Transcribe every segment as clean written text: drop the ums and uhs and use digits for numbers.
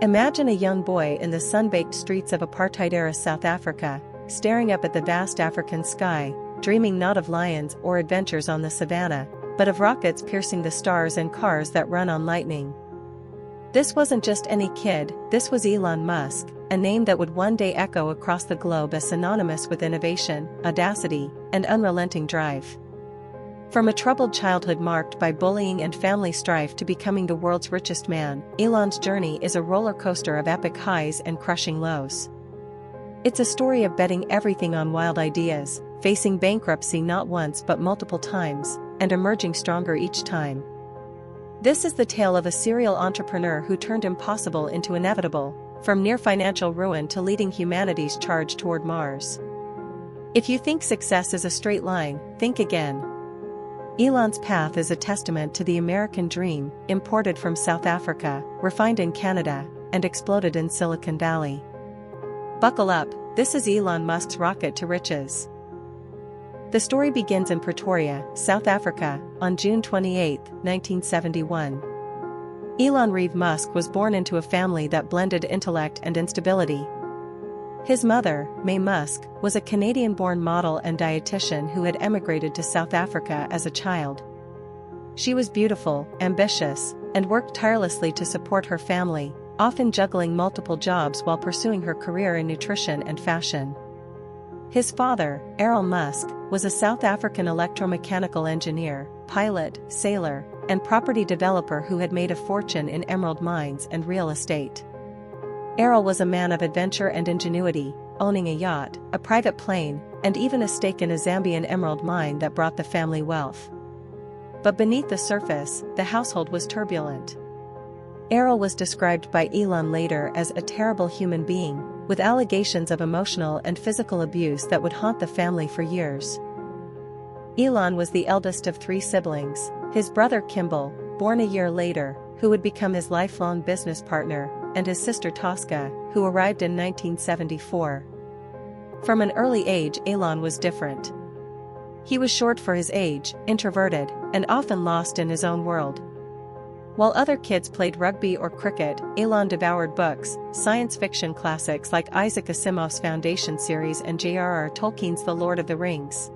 Imagine a young boy in the sun-baked streets of apartheid-era South Africa, staring up at the vast African sky, dreaming not of lions or adventures on the savannah, but of rockets piercing the stars and cars that run on lightning. This wasn't just any kid, this was Elon Musk, a name that would one day echo across the globe as synonymous with innovation, audacity, and unrelenting drive. From a troubled childhood marked by bullying and family strife to becoming the world's richest man, Elon's journey is a roller coaster of epic highs and crushing lows. It's a story of betting everything on wild ideas, facing bankruptcy not once but multiple times, and emerging stronger each time. This is the tale of a serial entrepreneur who turned impossible into inevitable, from near financial ruin to leading humanity's charge toward Mars. If you think success is a straight line, think again. Elon's path is a testament to the American dream, imported from South Africa, refined in Canada, and exploded in Silicon Valley. Buckle up, this is Elon Musk's rocket to riches. The story begins in Pretoria, South Africa, on June 28, 1971. Elon Reeve Musk was born into a family that blended intellect and instability. His mother, May Musk, was a Canadian-born model and dietitian who had emigrated to South Africa as a child. She was beautiful, ambitious, and worked tirelessly to support her family, often juggling multiple jobs while pursuing her career in nutrition and fashion. His father, Elon Musk, was a South African electromechanical engineer, pilot, sailor, and property developer who had made a fortune in emerald mines and real estate. Errol was a man of adventure and ingenuity, owning a yacht, a private plane, and even a stake in a Zambian emerald mine that brought the family wealth. But beneath the surface, the household was turbulent. Errol was described by Elon later as a terrible human being, with allegations of emotional and physical abuse that would haunt the family for years. Elon was the eldest of 3 siblings, his brother Kimball, born a year later, who would become his lifelong business partner, and his sister Tosca, who arrived in 1974. From an early age, Elon was different. He was short for his age, introverted, and often lost in his own world. While other kids played rugby or cricket, Elon devoured books, science fiction classics like Isaac Asimov's Foundation series and J.R.R. Tolkien's The Lord of the Rings.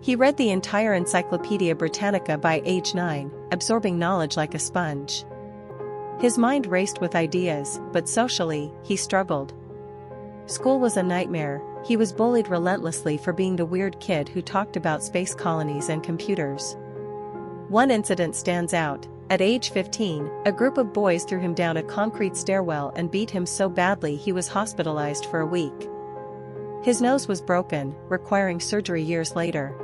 He read the entire Encyclopedia Britannica by age 9, absorbing knowledge like a sponge. His mind raced with ideas, but socially, he struggled. School was a nightmare. He was bullied relentlessly for being the weird kid who talked about space colonies and computers. One incident stands out. At age 15, a group of boys threw him down a concrete stairwell and beat him so badly he was hospitalized for a week. His nose was broken, requiring surgery years later.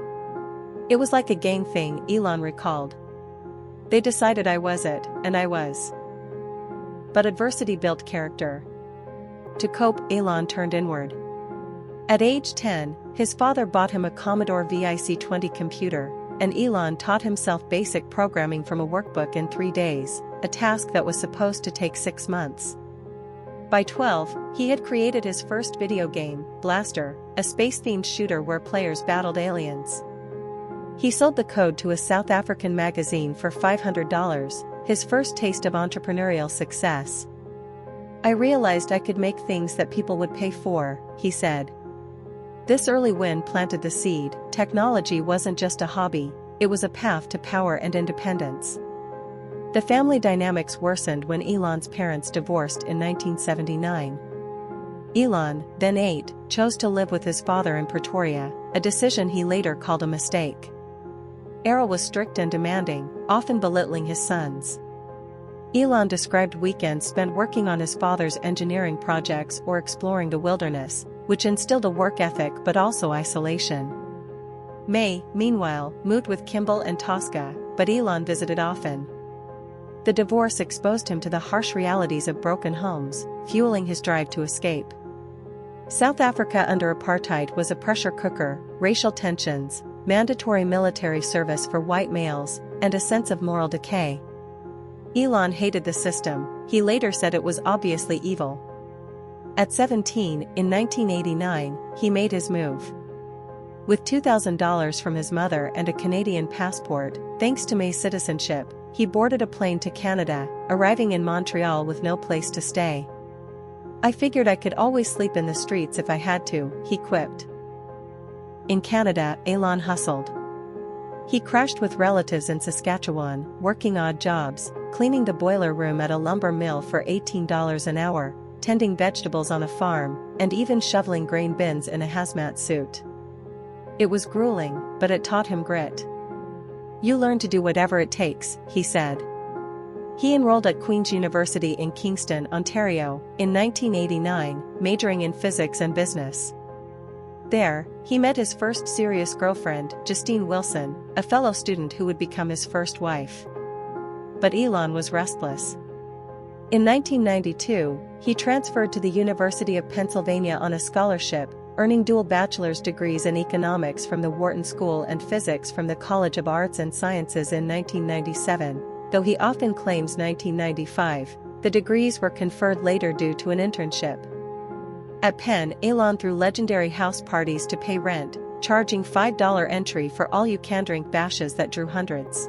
It was like a gang thing, Elon recalled. They decided I was it, and I was. But adversity built character. To cope, Elon turned inward. At age 10, his father bought him a Commodore VIC-20 computer, and Elon taught himself basic programming from a workbook in 3 days, a task that was supposed to take 6 months. By 12, he had created his first video game, Blaster, a space-themed shooter where players battled aliens. He sold the code to a South African magazine for $500, his first taste of entrepreneurial success. "I realized I could make things that people would pay for," he said. This early win planted the seed. Technology wasn't just a hobby, it was a path to power and independence. The family dynamics worsened when Elon's parents divorced in 1979. Elon, then 8, chose to live with his father in Pretoria, a decision he later called a mistake. Errol was strict and demanding, often belittling his sons. Elon described weekends spent working on his father's engineering projects or exploring the wilderness, which instilled a work ethic but also isolation. May, meanwhile, moved with Kimball and Tosca, but Elon visited often. The divorce exposed him to the harsh realities of broken homes, fueling his drive to escape. South Africa under apartheid was a pressure cooker, racial tensions, mandatory military service for white males, and a sense of moral decay. Elon hated the system. He later said it was obviously evil. At 17, in 1989, he made his move. With $2,000 from his mother and a Canadian passport, thanks to May's citizenship, he boarded a plane to Canada, arriving in Montreal with no place to stay. "I figured I could always sleep in the streets if I had to," he quipped. In Canada, Elon hustled. He crashed with relatives in Saskatchewan, working odd jobs, cleaning the boiler room at a lumber mill for $18 an hour, tending vegetables on a farm, and even shoveling grain bins in a hazmat suit. It was grueling, but it taught him grit. "You learn to do whatever it takes," he said. He enrolled at Queen's University in Kingston, Ontario, in 1989, majoring in physics and business. There, he met his first serious girlfriend, Justine Wilson, a fellow student who would become his first wife. But Elon was restless. In 1992, he transferred to the University of Pennsylvania on a scholarship, earning dual bachelor's degrees in economics from the Wharton School and physics from the College of Arts and Sciences in 1997, though he often claims 1995, the degrees were conferred later due to an internship. At Penn, Elon threw legendary house parties to pay rent, charging $5 entry for all-you-can-drink bashes that drew hundreds.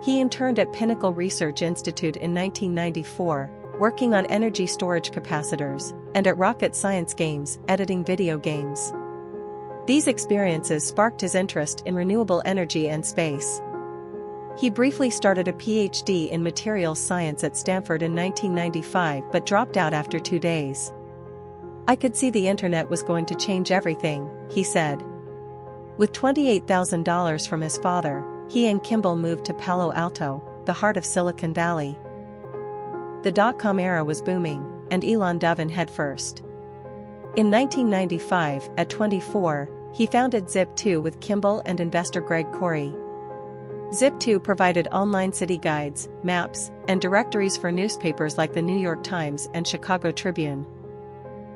He interned at Pinnacle Research Institute in 1994, working on energy storage capacitors, and at Rocket Science Games, editing video games. These experiences sparked his interest in renewable energy and space. He briefly started a PhD in materials science at Stanford in 1995 but dropped out after 2 days. "I could see the internet was going to change everything," he said. With $28,000 from his father, he and Kimball moved to Palo Alto, the heart of Silicon Valley. The dot-com era was booming, and Elon dove in headfirst. In 1995, at 24, he founded Zip2 with Kimball and investor Greg Corey. Zip2 provided online city guides, maps, and directories for newspapers like the New York Times and Chicago Tribune.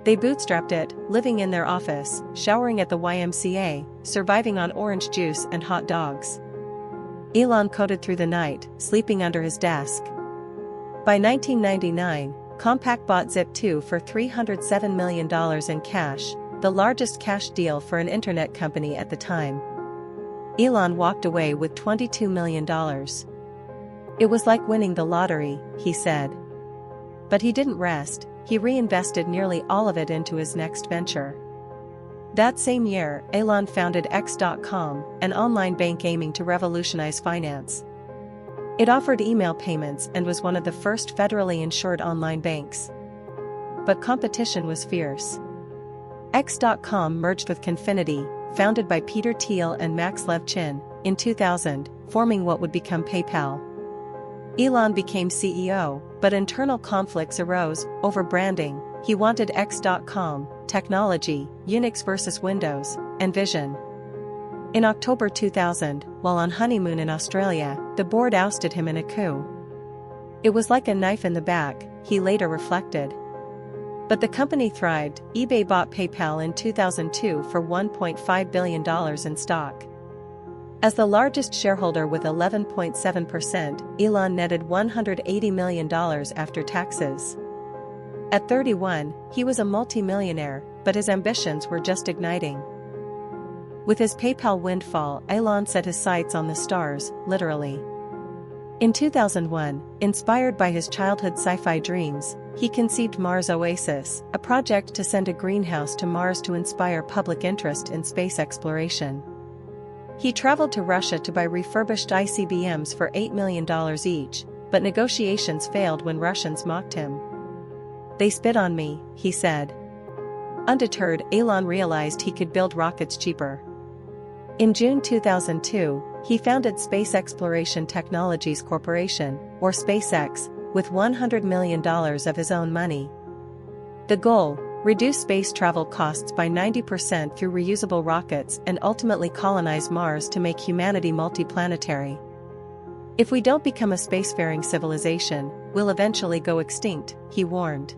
They bootstrapped it, living in their office, showering at the YMCA, surviving on orange juice and hot dogs. Elon coded through the night, sleeping under his desk. By 1999, Compaq bought Zip2 for $307 million in cash, the largest cash deal for an internet company at the time. Elon walked away with $22 million. "It was like winning the lottery," he said. But he didn't rest, he reinvested nearly all of it into his next venture. That same year, Elon founded X.com, an online bank aiming to revolutionize finance. It offered email payments and was one of the first federally insured online banks. But competition was fierce. X.com merged with Confinity, founded by Peter Thiel and Max Levchin, in 2000, forming what would become PayPal. Elon became CEO, but internal conflicts arose over branding. He wanted X.com, technology, Unix versus Windows, and vision. In October 2000, while on honeymoon in Australia, the board ousted him in a coup. "It was like a knife in the back," he later reflected. But the company thrived. eBay bought PayPal in 2002 for $1.5 billion in stock. As the largest shareholder with 11.7%, Elon netted $180 million after taxes. At 31, he was a multi-millionaire, but his ambitions were just igniting. With his PayPal windfall, Elon set his sights on the stars, literally. In 2001, inspired by his childhood sci-fi dreams, he conceived Mars Oasis, a project to send a greenhouse to Mars to inspire public interest in space exploration. He traveled to Russia to buy refurbished ICBMs for $8 million each, but negotiations failed when Russians mocked him. "They spit on me," he said. Undeterred, Elon realized he could build rockets cheaper. In June 2002, he founded Space Exploration Technologies Corporation, or SpaceX, with $100 million of his own money. The goal: reduce space travel costs by 90% through reusable rockets and ultimately colonize Mars to make humanity multiplanetary. "If we don't become a spacefaring civilization, we'll eventually go extinct," he warned.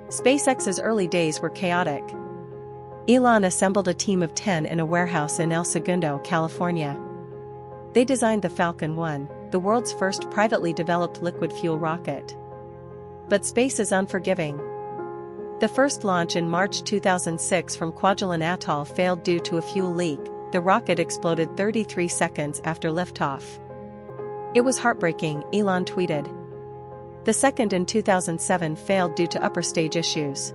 SpaceX's early days were chaotic. Elon assembled a team of 10 in a warehouse in El Segundo, California. They designed the Falcon 1, the world's first privately developed liquid fuel rocket. But space is unforgiving. The first launch in March 2006 from Kwajalein Atoll failed due to a fuel leak. The rocket exploded 33 seconds after liftoff. It was heartbreaking, Elon tweeted. The second in 2007 failed due to upper stage issues.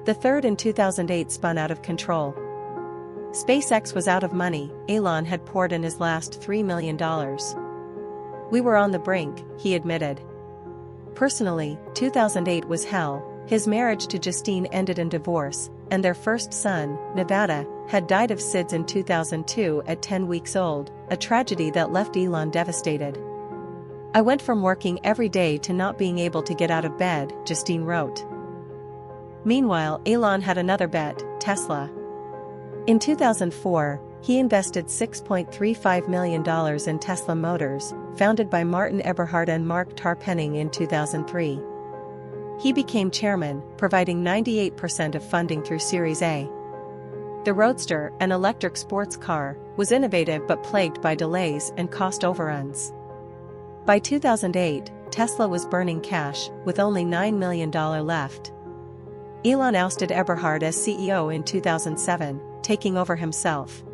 The third in 2008 spun out of control. SpaceX was out of money, Elon had poured in his last $3 million. We were on the brink, he admitted. Personally, 2008 was hell. His marriage to Justine ended in divorce, and their first son, Nevada, had died of SIDS in 2002 at 10 weeks old, a tragedy that left Elon devastated. I went from working every day to not being able to get out of bed, Justine wrote. Meanwhile, Elon had another bet, Tesla. In 2004, he invested $6.35 million in Tesla Motors, founded by Martin Eberhard and Mark Tarpenning in 2003. He became chairman, providing 98% of funding through Series A. The Roadster, an electric sports car, was innovative but plagued by delays and cost overruns. By 2008, Tesla was burning cash, with only $9 million left. Elon ousted Eberhard as CEO in 2007, taking over himself.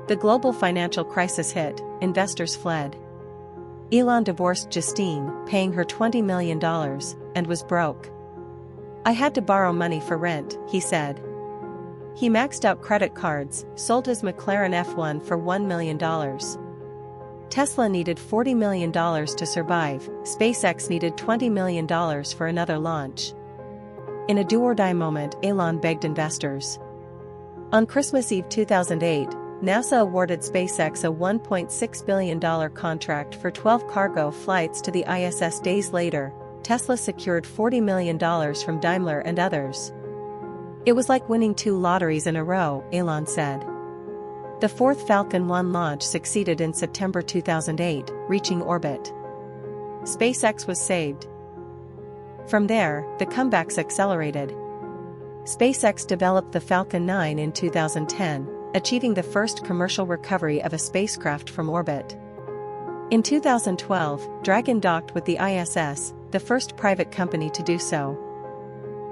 The global financial crisis hit, investors fled. Elon divorced Justine, paying her $20 million, and was broke. I had to borrow money for rent, he said. He maxed out credit cards, sold his McLaren F1 for $1 million. Tesla needed $40 million to survive, SpaceX needed $20 million for another launch. In a do-or-die moment, Elon begged investors. On Christmas Eve 2008, NASA awarded SpaceX a $1.6 billion contract for 12 cargo flights to the ISS. Days later, Tesla secured $40 million from Daimler and others. It was like winning 2 lotteries in a row, Elon said. The fourth Falcon 9 launch succeeded in September 2008, reaching orbit. SpaceX was saved. From there, the comebacks accelerated. SpaceX developed the Falcon 9 in 2010, achieving the first commercial recovery of a spacecraft from orbit. In 2012, Dragon docked with the ISS, the first private company to do so.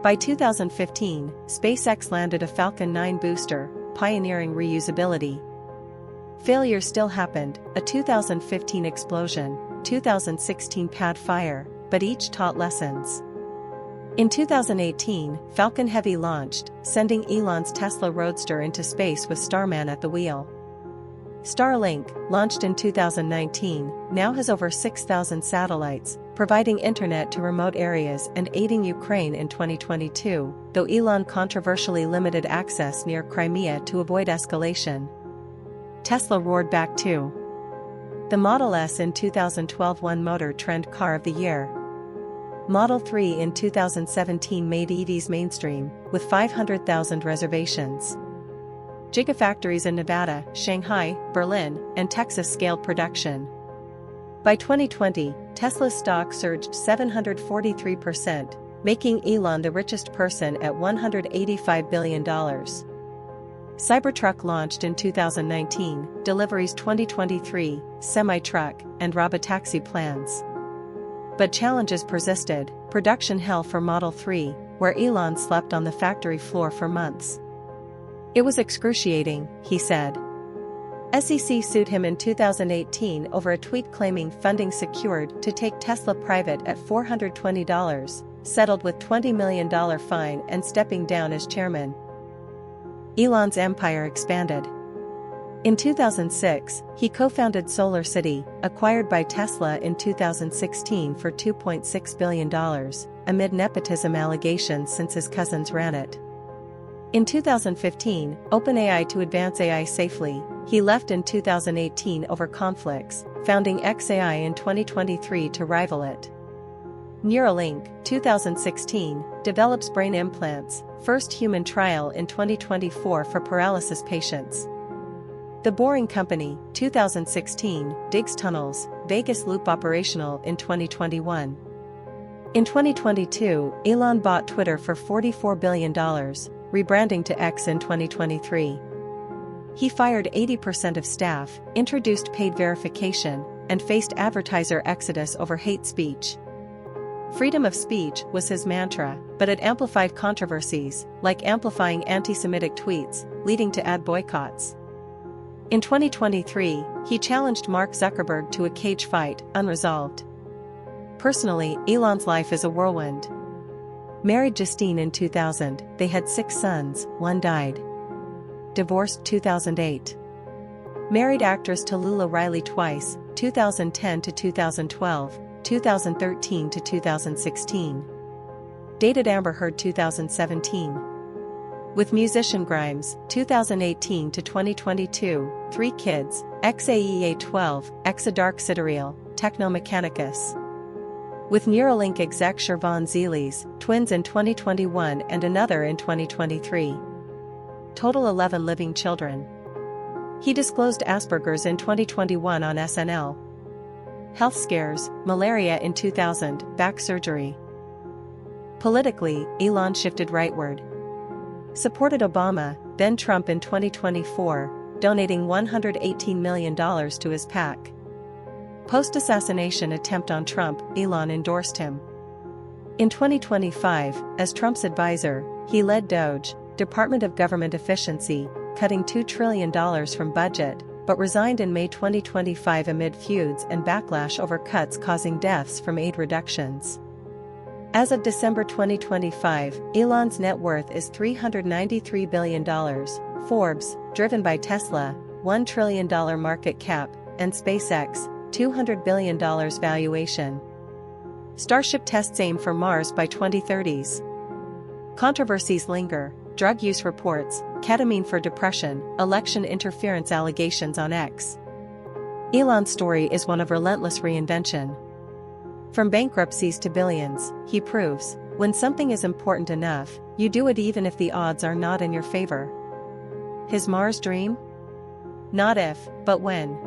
By 2015, SpaceX landed a Falcon 9 booster, pioneering reusability. Failures still happened, a 2015 explosion, 2016 pad fire, but each taught lessons. In 2018, Falcon Heavy launched, sending Elon's Tesla Roadster into space with Starman at the wheel. Starlink, launched in 2019, now has over 6,000 satellites, providing internet to remote areas and aiding Ukraine in 2022, though Elon controversially limited access near Crimea to avoid escalation. Tesla roared back too. The Model S in 2012 won Motor Trend Car of the Year. Model 3 in 2017 made EVs mainstream, with 500,000 reservations. Gigafactories in Nevada, Shanghai, Berlin, and Texas scaled production. By 2020, Tesla's stock surged 743%, making Elon the richest person at $185 billion. Cybertruck launched in 2019, deliveries 2023, semi-truck, and robotaxi plans. But challenges persisted, production hell for Model 3, where Elon slept on the factory floor for months. It was excruciating, he said. SEC sued him in 2018 over a tweet claiming funding secured to take Tesla private at $420, settled with $20 million fine and stepping down as chairman. Elon's empire expanded. In 2006, he co-founded Solar City, acquired by Tesla in 2016 for $2.6 billion, amid nepotism allegations since his cousins ran it. In 2015, OpenAI to advance AI safely, he left in 2018 over conflicts, founding xAI in 2023 to rival it. Neuralink, 2016, develops brain implants, first human trial in 2024 for paralysis patients. The Boring Company, 2016, digs tunnels, Vegas loop operational in 2021. In 2022, Elon bought Twitter for $44 billion, rebranding to X in 2023. He fired 80% of staff, introduced paid verification, and faced advertiser exodus over hate speech. Freedom of speech was his mantra, but it amplified controversies, like amplifying anti-Semitic tweets, leading to ad boycotts. In 2023, he challenged Mark Zuckerberg to a cage fight, unresolved. Personally, Elon's life is a whirlwind. Married Justine in 2000, they had 6 sons, 1 died. Divorced 2008. Married actress Tallulah Riley twice, 2010 to 2012, 2013 to 2016. Dated Amber Heard 2017. With musician Grimes, 2018 to 2022, 3 kids, XAEA12, Exadark Sidereal, Technomechanicus. With Neuralink exec Shervon Zeelis, twins in 2021 and another in 2023. Total 11 living children. He disclosed Asperger's in 2021 on SNL. Health scares, malaria in 2000, back surgery. Politically, Elon shifted rightward. Supported Obama, then Trump in 2024, donating $118 million to his PAC. Post-assassination attempt on Trump, Elon endorsed him. In 2025, as Trump's advisor, he led DOGE, Department of Government Efficiency, cutting $2 trillion from budget, but resigned in May 2025 amid feuds and backlash over cuts causing deaths from aid reductions. As of December 2025, Elon's net worth is $393 billion. Forbes, driven by Tesla, $1 trillion market cap, and SpaceX, $200 billion valuation. Starship tests aim for Mars by 2030s. Controversies linger, drug use reports, ketamine for depression, election interference allegations on X. Elon's story is one of relentless reinvention. From bankruptcies to billions, he proves, when something is important enough, you do it even if the odds are not in your favor. His Mars dream? Not if, but when.